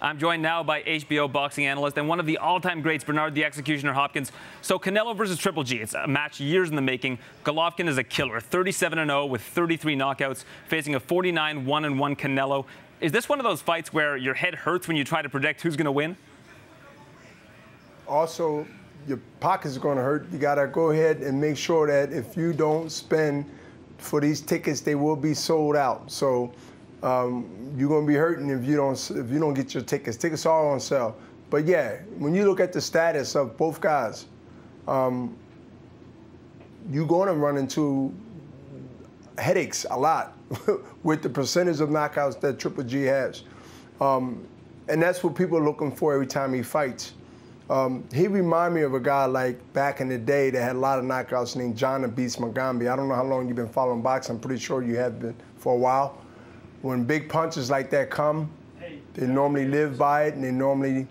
I'm joined now by HBO boxing analyst and one of the all-time greats, Bernard the Executioner Hopkins. So Canelo versus Triple G, it's a match years in the making. Golovkin is a killer, 37-0 with 33 knockouts, facing a 49-1-1 Canelo. Is this one of those fights where your head hurts when you try to predict who's going to win? Also, your pockets are going to hurt. You got to go ahead and make sure that if you don't spend for these tickets, they will be sold out. So you're going to be hurting if you don't get your tickets. Tickets are on sale. But yeah, when you look at the status of both guys, you're going to run into headaches a lot with the percentage of knockouts that Triple G has. And that's what people are looking for every time he fights. He reminds me of a guy like back in the day that had a lot of knockouts named John the Beast Mugambi. I don't know how long you've been following boxing. I'm pretty sure you have been for a while. When big punches like that come, they normally live by it and they normally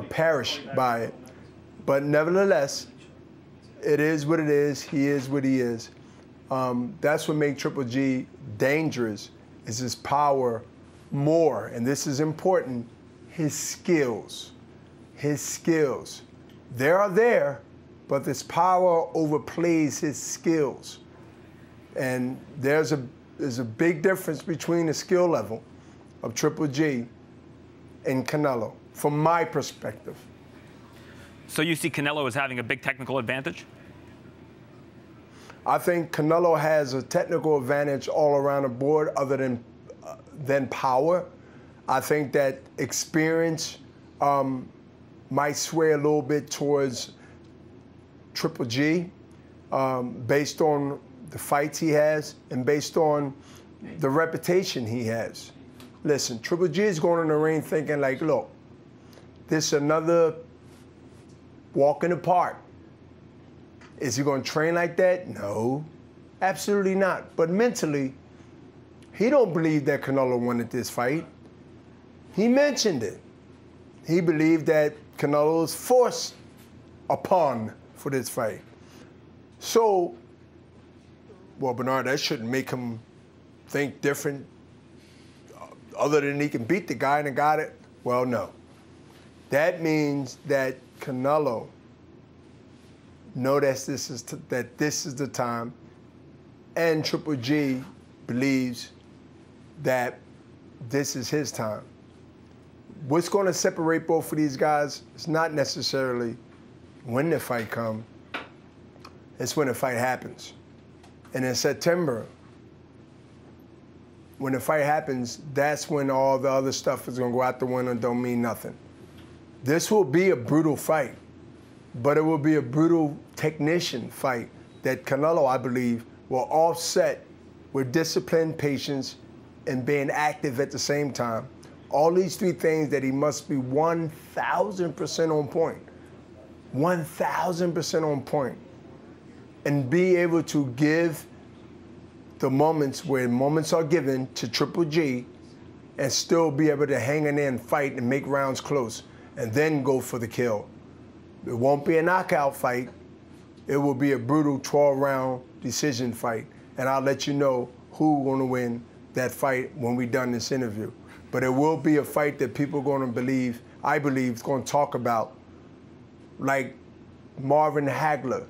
perish by it. But nevertheless, it is what it is. He is what he is. That's what makes Triple G dangerous, is his power more, and this is important, his skills. His skills. They are there, but this power overplays his skills. And there's a big difference between the skill level of Triple G and Canelo, from my perspective. So you see Canelo as having a big technical advantage? I think Canelo has a technical advantage all around the board other than power. I think that experience might sway a little bit towards Triple G based on the fights he has and based on the reputation he has. Listen, Triple G is going in the ring thinking like, look, this is another walk in the park. Is he going to train like that? No, absolutely not. But mentally, he don't believe that Canelo wanted this fight. He mentioned it. He believed that Canelo was forced upon for this fight. So, well, Bernard, that shouldn't make him think different other than he can beat the guy and got it. Well, no. That means that Canelo knows that this is the time, and Triple G believes that this is his time. What's going to separate both of these guys is not necessarily when the fight comes, it's when the fight happens. And in September, when the fight happens, that's when all the other stuff is going to go out the window and don't mean nothing. This will be a brutal fight, but it will be a brutal technician fight that Canelo, I believe, will offset with discipline, patience, and being active at the same time. All these three things that he must be 1,000% on point. 1,000% on point. And be able to give the moments where moments are given to Triple G and still be able to hang in there and fight and make rounds close and then go for the kill. It won't be a knockout fight. It will be a brutal 12-round decision fight. And I'll let you know who's going to win that fight when we're done this interview. But it will be a fight that people are going to believe, I believe, is going to talk about, like Marvin Hagler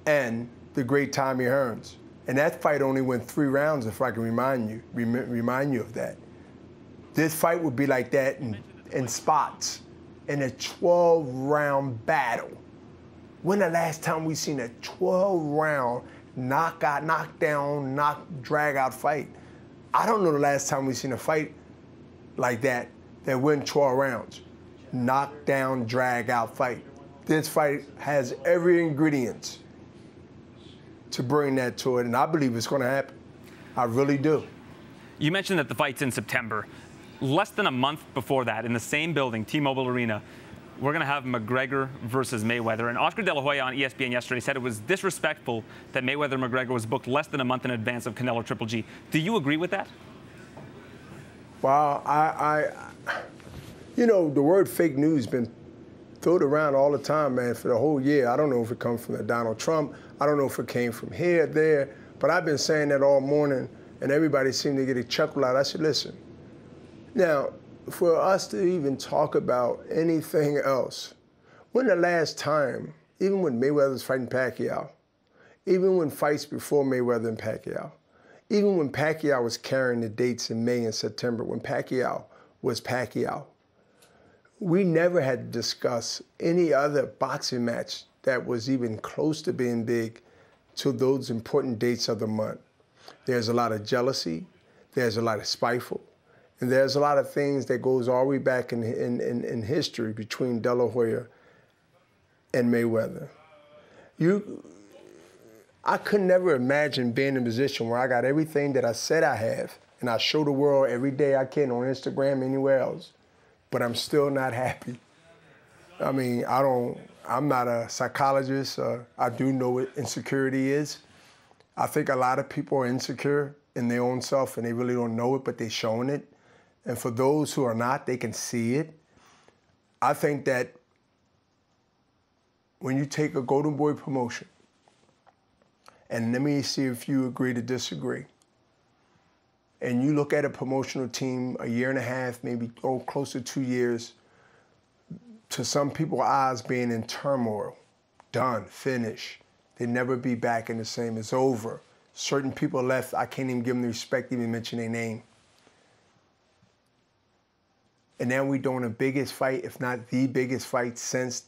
and the great Tommy Hearns. And that fight only went 3 rounds, if I can remind you of that. This fight would be like that in spots, in a 12-round battle. When the last time we seen a 12-round knockout, knockdown, drag-out fight? I don't know the last time we seen a fight like that went 12 rounds. Knockdown, drag-out fight. This fight has every ingredient to bring that to it, and I believe it's going to happen. I really do. You mentioned that the fight's in September. Less than a month before that, in the same building, T-Mobile Arena, we're going to have McGregor versus Mayweather. And Oscar De La Hoya on ESPN yesterday said it was disrespectful that Mayweather-McGregor was booked less than a month in advance of Canelo Triple G. Do you agree with that? Well, you know, the word fake news has been thrown around all the time, man, for the whole year. I don't know if it comes from Donald Trump. I don't know if it came from here, there. But I've been saying that all morning, and everybody seemed to get a chuckle out. I said, listen, Now, for us to even talk about anything else, when the last time, even when Mayweather was fighting Pacquiao, even when fights before Mayweather and Pacquiao, even when Pacquiao was carrying the dates in May and September, when Pacquiao was Pacquiao, we never had to discuss any other boxing match that was even close to being big to those important dates of the month. There's a lot of jealousy, there's a lot of spiteful, and there's a lot of things that goes all the way back in history between De La Hoya and Mayweather. I could never imagine being in a position where I got everything that I said I have, and I show the world every day I can on Instagram, anywhere else, but I'm still not happy. I mean, I'm not a psychologist. I do know what insecurity is. I think a lot of people are insecure in their own self and they really don't know it, but they're showing it. And for those who are not, they can see it. I think that when you take a Golden Boy promotion, and let me see if you agree to disagree, and you look at a promotional team a year and a half, maybe close to 2 years, to some people's eyes being in turmoil, done, finished. They'll never be back in the same. It's over. Certain people left, I can't even give them the respect to even mention their name. And now we're doing the biggest fight, if not the biggest fight since,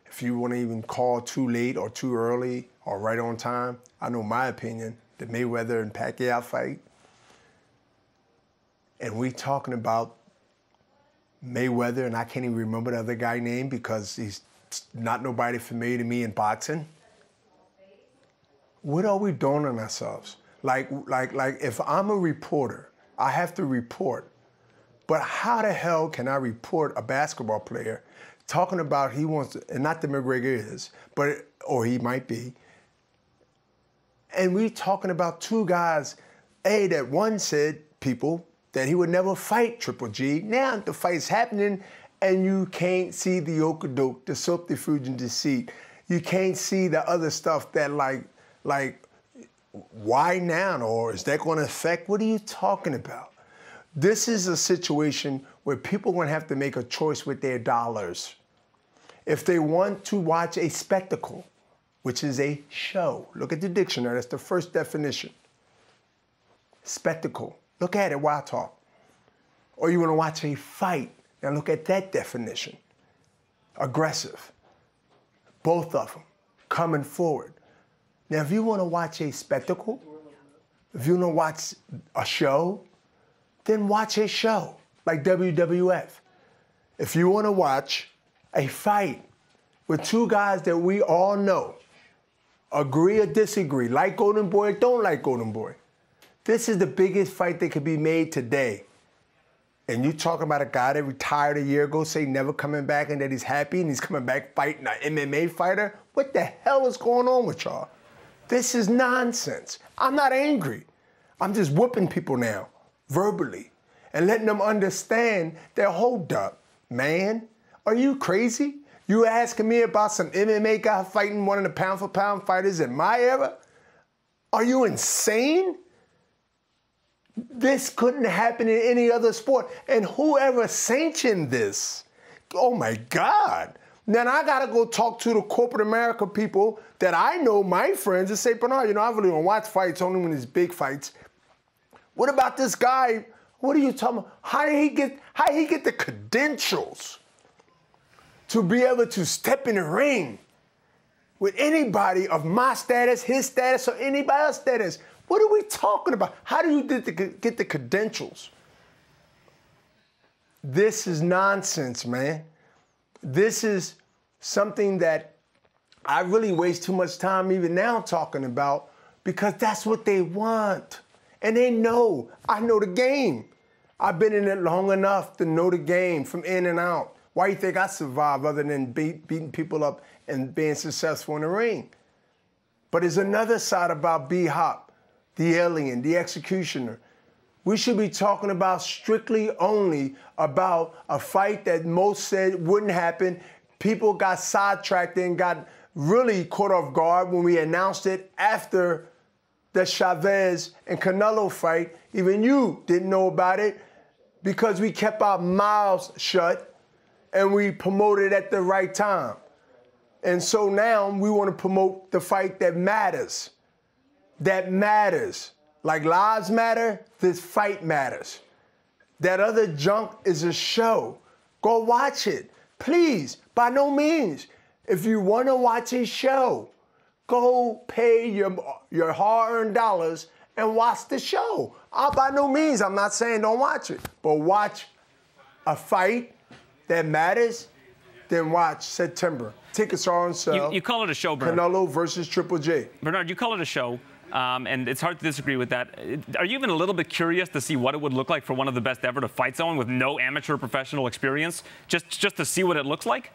if you want to even call too late or too early or right on time. I know my opinion, the Mayweather and Pacquiao fight. And we talking about Mayweather, and I can't even remember the other guy's name because he's not nobody familiar to me in boxing. What are we doing on ourselves? Like if I'm a reporter, I have to report. But how the hell can I report a basketball player talking about he wants to, and not that McGregor is, but, or he might be, and we talking about two guys, that one said, people, that he would never fight Triple G. Now the fight's happening and you can't see the okadoke, the subterfuge and deceit. You can't see the other stuff that like, why now? Or is that gonna affect? What are you talking about? This is a situation where people are gonna have to make a choice with their dollars. If they want to watch a spectacle, which is a show, look at the dictionary, that's the first definition. Spectacle, look at it while I talk. Or you wanna watch a fight, now look at that definition. Aggressive, both of them, coming forward. Now, if you want to watch a spectacle, if you want to watch a show, then watch a show like WWF. If you want to watch a fight with two guys that we all know, agree or disagree, like Golden Boy or don't like Golden Boy, this is the biggest fight that could be made today. And you talking about a guy that retired a year ago, say never coming back and that he's happy and he's coming back fighting an MMA fighter? What the hell is going on with y'all? This is nonsense. I'm not angry. I'm just whooping people now, verbally, and letting them understand that, hold up, man, are you crazy? You asking me about some MMA guy fighting one of the pound-for-pound fighters in my era? Are you insane? This couldn't happen in any other sport. And whoever sanctioned this, oh my God. Then I gotta go talk to the corporate America people that I know, my friends, and say, Bernard, you know, I really don't watch fights, only when it's big fights. What about this guy? What are you talking about? How did he get the credentials to be able to step in the ring with anybody of my status, his status, or anybody else's status? What are we talking about? How do you get the credentials? This is nonsense, man. This is something that I really waste too much time even now talking about because that's what they want. And they know. I know the game. I've been in it long enough to know the game from in and out. Why do you think I survived other than beating people up and being successful in the ring? But there's another side about B-Hop, the alien, the executioner. We should be talking about strictly only about a fight that most said wouldn't happen. People got sidetracked and got really caught off guard when we announced it after the Chavez and Canelo fight. Even you didn't know about it because we kept our mouths shut and we promoted at the right time. And so now we want to promote the fight that matters. That matters. Like lives matter, this fight matters. That other junk is a show. Go watch it. Please, by no means. If you want to watch a show, go pay your hard-earned dollars and watch the show. By no means, I'm not saying don't watch it, but watch a fight that matters, then watch September. Tickets are on sale. You call it a show, Bernard. Canelo versus Triple J. Bernard, you call it a show, and it's hard to disagree with that. Are you even a little bit curious to see what it would look like for one of the best ever to fight someone with no amateur professional experience, just to see what it looks like?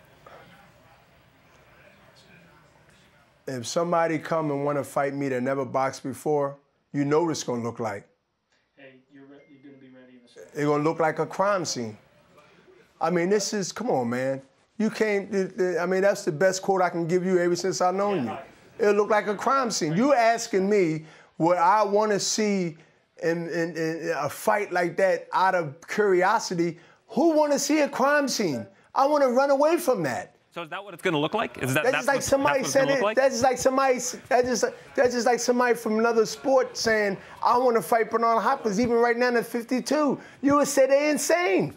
If somebody come and want to fight me that never boxed before, you know what it's going to look like. Hey, you're going to be ready in a second. It's going to look like a crime scene. I mean, this is, come on, man. You can't, I mean, that's the best quote I can give you ever since I've known you. It'll look like a crime scene. You asking me what I want to see in a fight like that out of curiosity. Who want to see a crime scene? I want to run away from that. So is that what it's going to look like? Is That's just like somebody said it. That's just like somebody. That's just like somebody from another sport saying, "I want to fight Bernard Hopkins." Even right now at 52, you would say they're insane.